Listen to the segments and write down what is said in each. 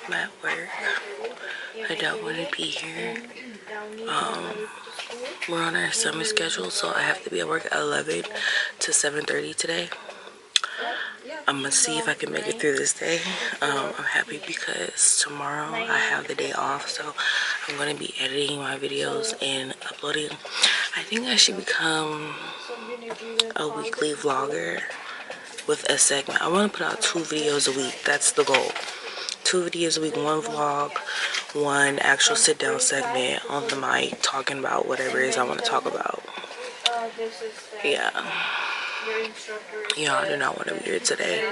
I'm at work. I don't want to be here. We're on our summer schedule, so I have to be at work at 11 to 7:30 today. I'm gonna see if I can make it through this day. I'm happy because tomorrow I have the day off, so I'm gonna be editing my videos and uploading. I think I should become a weekly vlogger with a segment. I want to put out 2 videos a week. That's the goal. 2 videos a week, 1 vlog, 1 actual sit down segment on the mic talking about whatever it is I want to talk about. Yeah. Y'all do not want to be here today.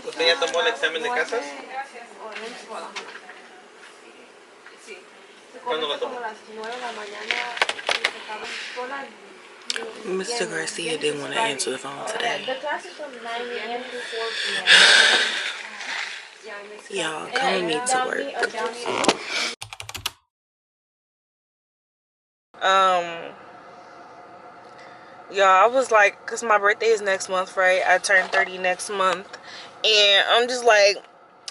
¿Usted ya tomó el examen de casas? ¿Cuándo lo tomó? Mr. Garcia didn't want to answer the phone today. The class is from 9 a.m. to 4 p.m. Y'all, come with me to work. Y'all, I was like, cause my birthday is next month, right? I turn 30 next month, and I'm just like,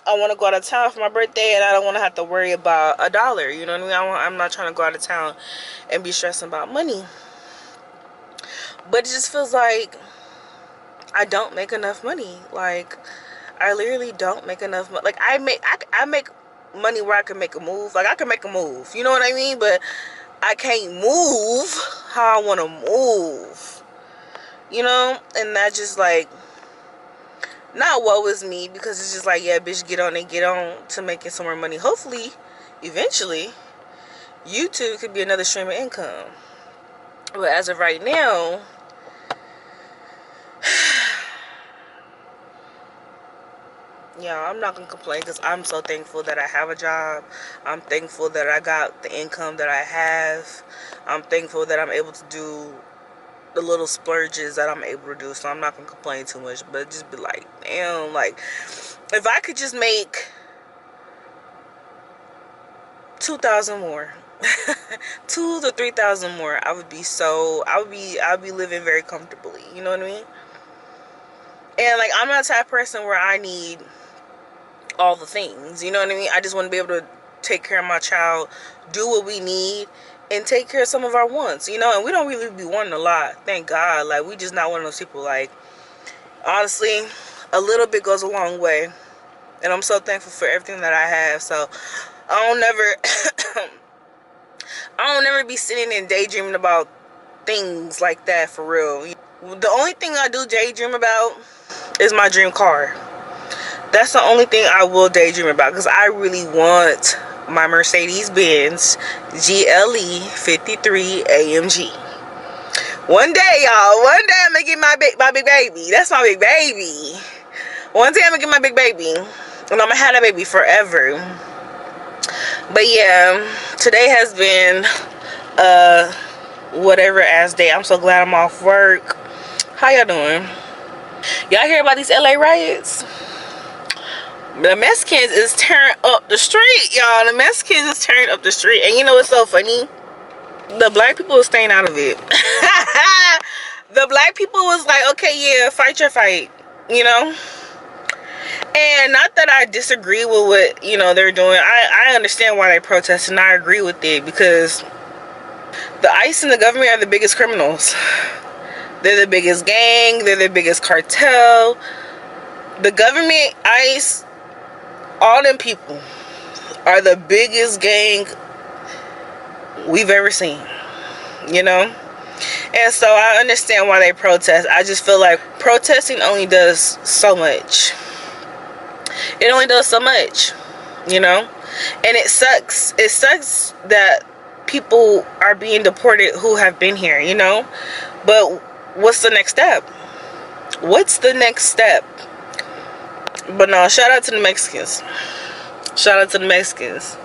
I want to go out of town for my birthday, and I don't want to have to worry about $1. You know what I mean? I'm not trying to go out of town and be stressing about money. But it just feels like I don't make enough money. Like, I literally don't make enough money. Like, I make money where I can make a move. Like, I can make a move. You know what I mean? But I can't move how I want to move. You know? And that just, like, not woe is me, because it's just like, yeah, bitch, get on and get on to making some more money. Hopefully, eventually, YouTube could be another stream of income. But as of right now, yeah, I'm not gonna complain, because I'm so thankful that I have a job. I'm thankful that I got the income that I have. I'm thankful that I'm able to do the little splurges that I'm able to do. So I'm not gonna complain too much, but just be like, damn, like, if I could just make 2,000 more, 2,000 to 3,000 more, I would be living very comfortably. You know what I mean? And like, I'm not the type of person where I need all the things. You know what I mean? I just want to be able to take care of my child, do what we need, and take care of some of our wants. You know, and we don't really be wanting a lot. Thank God. Like, we just not one of those people. Like, honestly, a little bit goes a long way. And I'm so thankful for everything that I have. So I don't never be sitting and daydreaming about things like that, for real. The only thing I do daydream about is my dream car. That's the only thing I will daydream about, because I really want my Mercedes-Benz GLE 53 AMG. One day, y'all. One day I'm gonna get my big baby. That's my big baby. One day I'm gonna get my big baby, and I'm gonna have that baby forever. But yeah, today has been whatever ass day. I'm so glad I'm off work. How y'all doing? Y'all hear about these LA riots? The Mexicans is tearing up the street, y'all. The Mexicans is tearing up the street. And you know what's so funny? The black people are staying out of it. The black people was like, okay, yeah, fight your fight, you know? And not that I disagree with what, you know, they're doing. I understand why they protest, and I agree with it, because the ICE and the government are the biggest criminals. They're the biggest gang. They're the biggest cartel. The government, ICE, all them people are the biggest gang we've ever seen, you know? And so I understand why they protest. I just feel like protesting only does so much. It only does so much, you know? And it sucks. It sucks that people are being deported who have been here, you know? But what's the next step? What's the next step? But no, shout out to the Mexicans. Shout out to the Mexicans.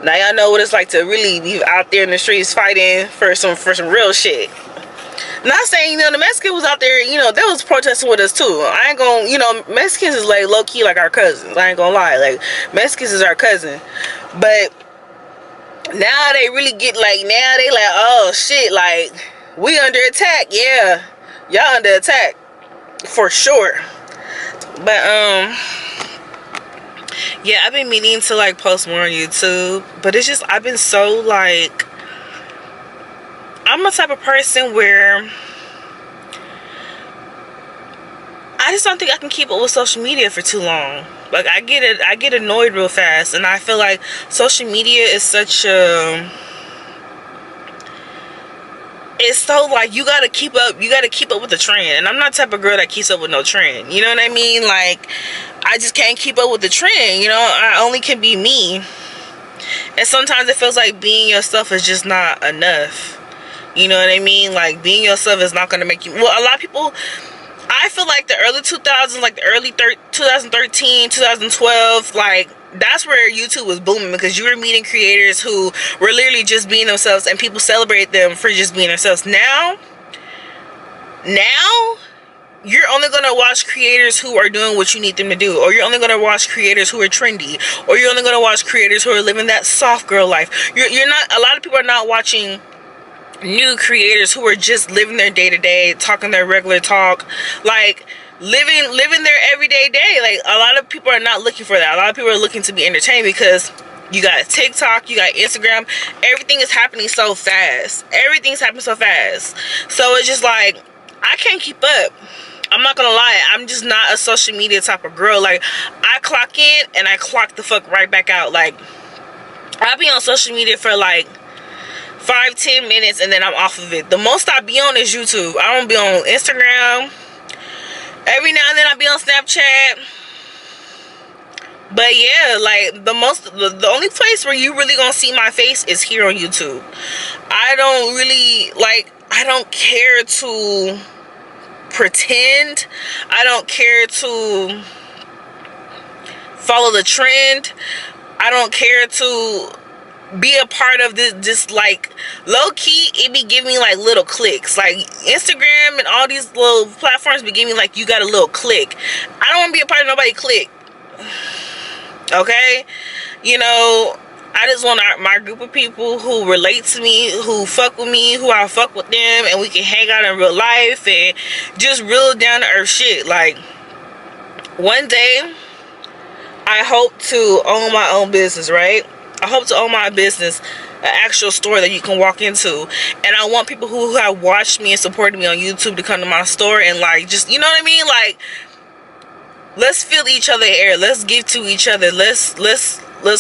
Now y'all know what it's like to really be out there in the streets fighting for some real shit. Not saying, you know, the Mexicans was out there, you know, they was protesting with us too. I ain't gonna, you know, Mexicans is like low-key like our cousins. I ain't gonna lie. Like, Mexicans is our cousin. But Now they really get like, now they like, oh shit, like we under attack. Yeah, y'all under attack for sure. But yeah, I've been meaning to like post more on YouTube, but it's just, I've been so like, I'm the type of person where I just don't think I can keep up with social media for too long. Like I get annoyed real fast, and I feel like social media is such a, it's so like you gotta keep up with the trend, and I'm not the type of girl that keeps up with no trend. You know what I mean? Like I just can't keep up with the trend. You know, I only can be me, and sometimes it feels like being yourself is just not enough. You know what I mean? Like being yourself is not gonna make you. Well, a lot of people, I feel like the early 2000s, like the early 2013, 2012, like that's where YouTube was booming, because you were meeting creators who were literally just being themselves, and people celebrate them for just being themselves. Now you're only gonna watch creators who are doing what you need them to do, or you're only gonna watch creators who are trendy, or you're only gonna watch creators who are living that soft girl life. You're not. A lot of people are not watching new creators who are just living their day-to-day, talking their regular talk, like living their everyday day. Like a lot of people are not looking for that. A lot of people are looking to be entertained, because you got TikTok, you got Instagram, everything is happening so fast. Everything's happening so fast. So it's just like, I can't keep up. I'm not gonna lie, I'm just not a social media type of girl. Like I clock in and I clock the fuck right back out. Like I'll be on social media for like 5-10 minutes and then I'm off of it. The most I be on is YouTube. I don't be on Instagram. Every now and then I be on Snapchat. But yeah, like the only place where you really gonna see my face is here on YouTube. I don't really like, I don't care to pretend. I don't care to follow the trend. I don't care to be a part of this. Just like low-key, it be giving me like little clicks. Like Instagram and all these little platforms be giving me like, you got a little click. I don't want to be a part of nobody click. Okay, you know, I just want my group of people who relate to me, who fuck with me, who I fuck with them, and we can hang out in real life and just real down to earth shit. Like one day I hope to own my own business, right? I hope to own my business, an actual store that you can walk into, and I want people who have watched me and supported me on YouTube to come to my store and like, just, you know what I mean? Like, let's feel each other air. Let's give to each other. Let's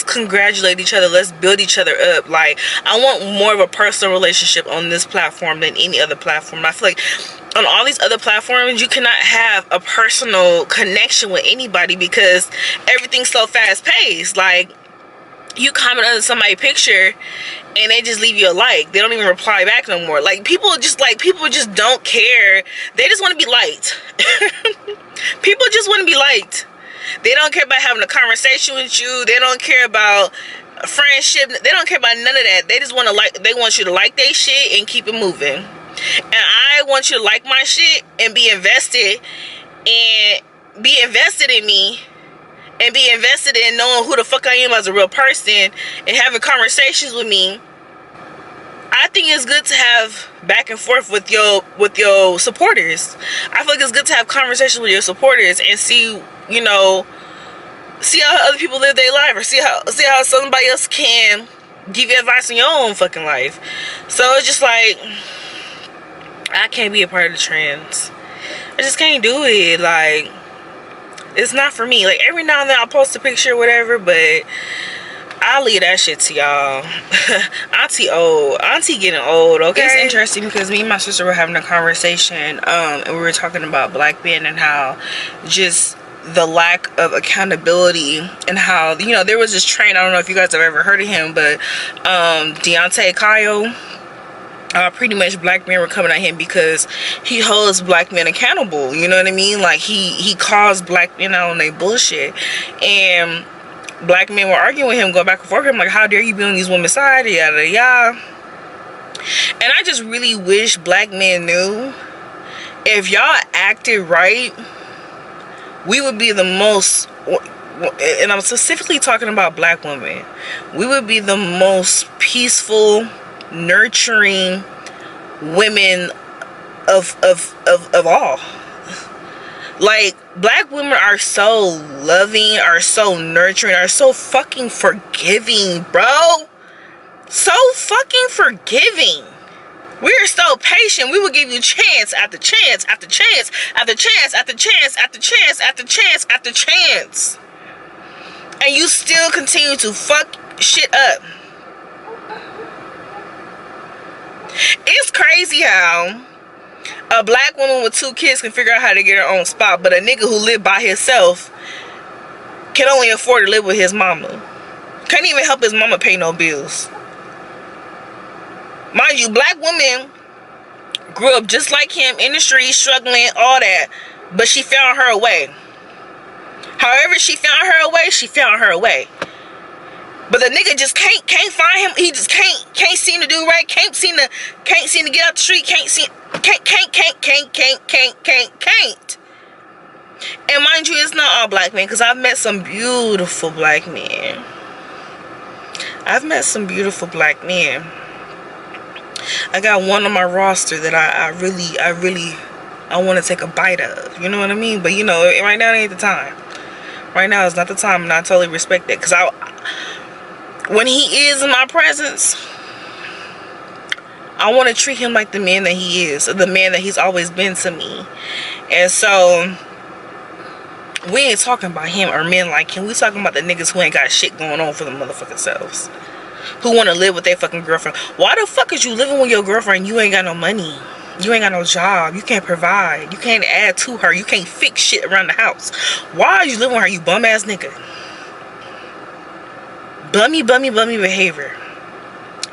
congratulate each other. Let's build each other up. Like, I want more of a personal relationship on this platform than any other platform. I feel like on all these other platforms, you cannot have a personal connection with anybody because everything's so fast paced. Like, you comment under somebody's picture and they just leave you a like. They don't even reply back no more. Like, people just don't care. They just want to be liked. People just want to be liked. They don't care about having a conversation with you. They don't care about friendship. They don't care about none of that. They just want to like, they want you to like their shit and keep it moving. And I want you to like my shit and be invested in me, and be invested in knowing who the fuck I am as a real person and having conversations with me. I think it's good to have back and forth with your supporters. I feel like it's good to have conversations with your supporters and see, you know, see how other people live their life, or see how somebody else can give you advice in your own fucking life. So it's just like, I can't be a part of the trends. I just can't do it. Like, it's not for me. Like, every now and then I'll post a picture or whatever, but I'll leave that shit to y'all. Auntie getting old, okay? It's interesting because me and my sister were having a conversation, and we were talking about black men and how just the lack of accountability, and how, you know, there was this train, I don't know if you guys have ever heard of him, but Deonte Kyle, pretty much black men were coming at him because he holds black men accountable. You know what I mean? Like, he calls black men out on their bullshit, and black men were arguing with him, going back and forth with him, like, how dare you be on these women's side, yada yada. And I just really wish black men knew, if y'all acted right, we would be the most, and I'm specifically talking about black women, we would be the most peaceful, nurturing women of all. Like, black women are so loving, are so nurturing, are so fucking forgiving, bro. So fucking forgiving. We are so patient. We will give you chance after chance after chance after chance after chance after chance after chance after chance. And you still continue to fuck shit up. It's crazy how a black woman with 2 kids can figure out how to get her own spot, but a nigga who live by himself can only afford to live with his mama. Can't even help his mama pay no bills. Mind you, black women grew up just like him, in the streets, struggling, all that, but she found her way. However she found her way, she found her way. But the nigga just can't find him. He just can't seem to do right. Can't seem to get out the street. Can't. And mind you, it's not all black men, because I've met some beautiful black men. I got one on my roster that I really want to take a bite of. You know what I mean? But you know, right now ain't the time. Right now is not the time, and I totally respect that, because when he is in my presence, I want to treat him like the man that he is, or the man that he's always been to me. And so we ain't talking about him or men like him. We talking about the niggas who ain't got shit going on for the motherfucking selves, who want to live with their fucking girlfriend. Why the fuck is you living with your girlfriend? You ain't got no money, you ain't got no job, you can't provide, you can't add to her, you can't fix shit around the house. Why are you living with her, you bum ass nigga? Bummy behavior.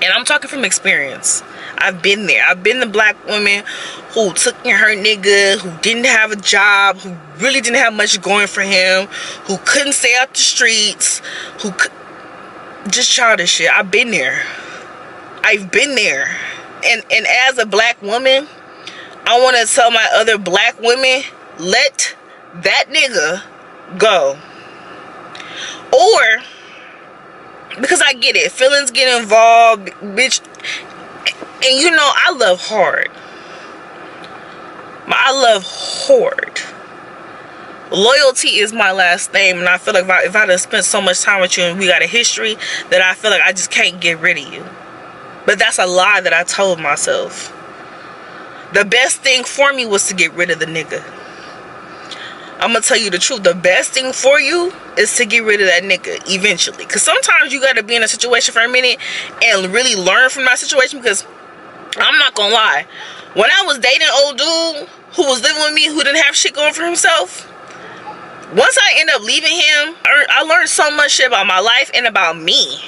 And I'm talking from experience. I've been there. I've been the black woman who took in her nigga, who didn't have a job, who really didn't have much going for him, who couldn't stay out the streets, just childish shit. I've been there. And as a black woman, I want to tell my other black women, let that nigga go. Or, because I get it, feelings get involved, bitch. And you know, I love hard. Loyalty is my last name, and I feel like if I done spent so much time with you and we got a history, that I feel like I just can't get rid of you. But that's a lie that I told myself. The best thing for me was to get rid of the nigga. I'm gonna tell you the truth. The best thing for you is to get rid of that nigga eventually. Because sometimes you gotta be in a situation for a minute and really learn from that situation. Because I'm not gonna lie, when I was dating old dude who was living with me, who didn't have shit going for himself, once I end up leaving him, I learned so much shit about my life and about me.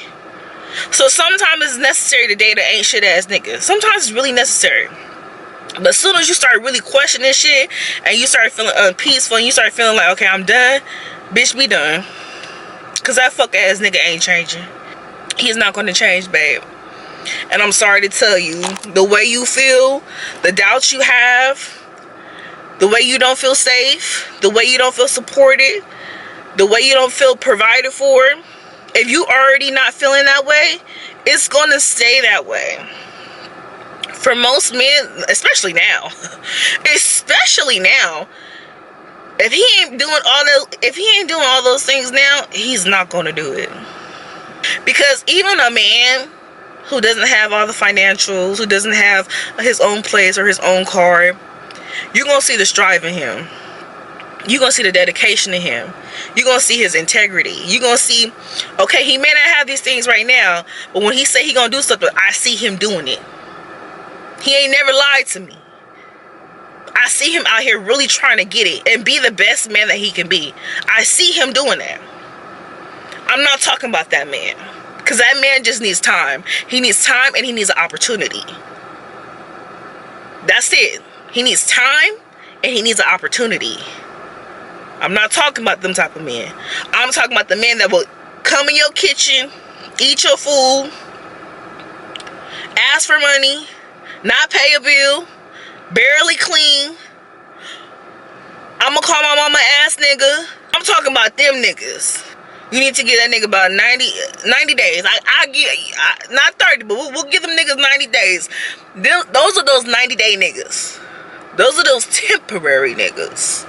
So sometimes it's necessary to date an ain't shit ass nigga. Sometimes it's really necessary. But as soon as you start really questioning shit, and you start feeling unpeaceful, and you start feeling like, okay, I'm done, bitch, we done. Because that fuck ass nigga ain't changing. He's not going to change, babe. And I'm sorry to tell you, the way you feel, the doubts you have, the way you don't feel safe, the way you don't feel supported, the way you don't feel provided for, if you already not feeling that way, it's going to stay that way. For most men, especially now, if he ain't doing all those things now, he's not going to do it. Because even a man who doesn't have all the financials, who doesn't have his own place or his own car, you're going to see the strive in him. You're going to see the dedication in him. You're going to see his integrity. You're going to see, okay, he may not have these things right now, but when he say he going to do something, I see him doing it. He ain't never lied to me. I see him out here really trying to get it and be the best man that he can be. I see him doing that. I'm not talking about that man. Because that man just needs time. He needs time and he needs an opportunity. That's it. He needs time and he needs an opportunity. I'm not talking about them type of men. I'm talking about the man that will come in your kitchen, eat your food, ask for money, not pay a bill, barely clean. I'ma call my mama ass nigga. I'm talking about them niggas. You need to give that nigga about 90 days. I not 30, but we'll give them niggas 90 days. Those are those 90-day niggas. Those are those temporary niggas.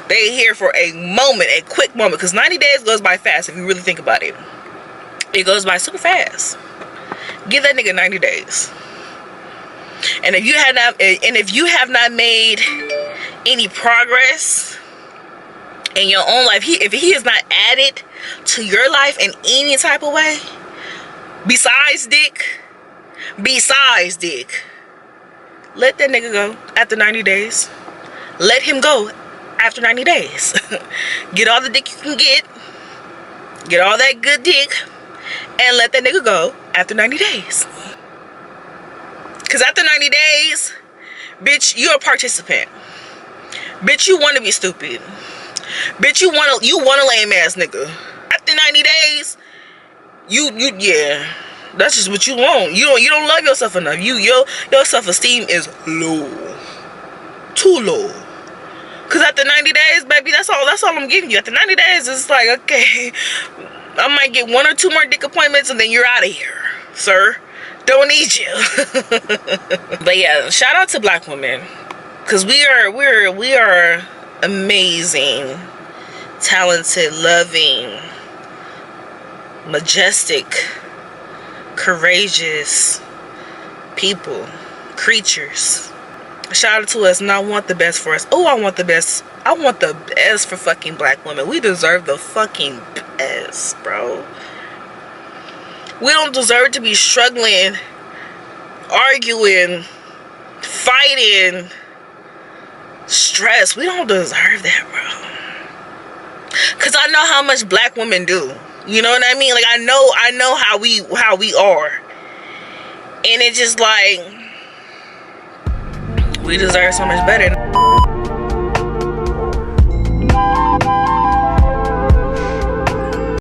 They here for a moment, a quick moment, because 90 days goes by fast if you really think about it. It goes by super fast. Give that nigga 90 days. And if you have not made any progress in your own life, if he is not added to your life in any type of way, besides dick, let that nigga go after 90 days. Let him go after 90 days. Get all the dick you can get all that good dick, and let that nigga go after 90 days. Because after 90 days, bitch, you're a participant. Bitch, you want to be stupid. Bitch, you want a lame ass nigga. After 90 days, yeah, that's just what you want. You don't love yourself enough. Your self-esteem is low, too low. Cause after 90 days, baby, that's all I'm giving you. After 90 days, it's like, okay, I might get 1 or 2 more dick appointments, and then you're out of here, sir. Don't need you. But yeah, shout out to Black women, cause we are amazing, talented, loving, majestic, courageous people, creatures. Shout out to us, and I want the best for us. Oh, I want the best. I want the best for fucking Black women. We deserve the fucking best, bro. We don't deserve to be struggling, arguing, fighting, stress. We don't deserve that, bro. Cause I know how much Black women do. You know what I mean? Like I know how we are. And it's just like we deserve so much better.